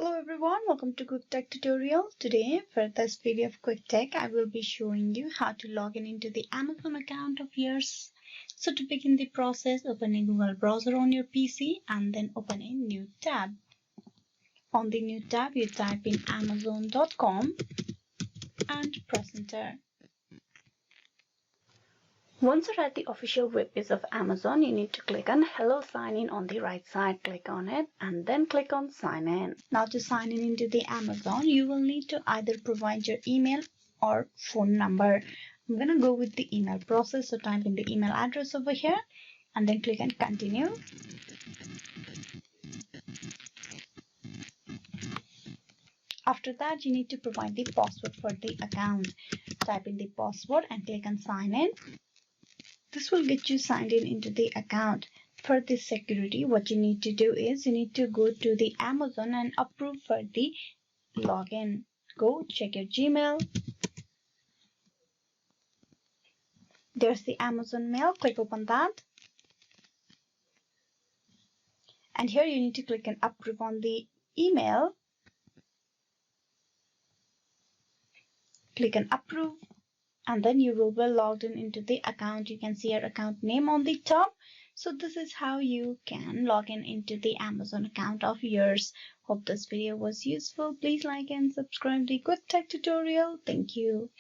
Hello everyone, welcome to Quick Tech tutorial. Today for this video of Quick Tech, I will be showing you how to log in into the Amazon account of yours. So to begin the process, open a Google browser on your PC and then open a new tab. On the new tab, you type in amazon.com and press enter. Once you're at the official webpage of Amazon, you need to click on Hello Sign In on the right side. Click on it and then click on Sign In. Now to sign in into the Amazon, you will need to either provide your email or phone number. I'm going to go with the email process. So type in the email address over here and then click on Continue. After that, you need to provide the password for the account. Type in the password and click on Sign In. This will get you signed in into the account. For this security, what you need to do is you need to go to the Amazon and approve for the login. Go check your Gmail. There's the Amazon mail. Click open that. And here you need to click and approve on the email. Click and approve. And then you will be logged in into the account. You can see your account name on the top. So this is how you can log in into the Amazon account of yours. Hope this video was useful. Please like and subscribe to Quick Tech tutorial. Thank you.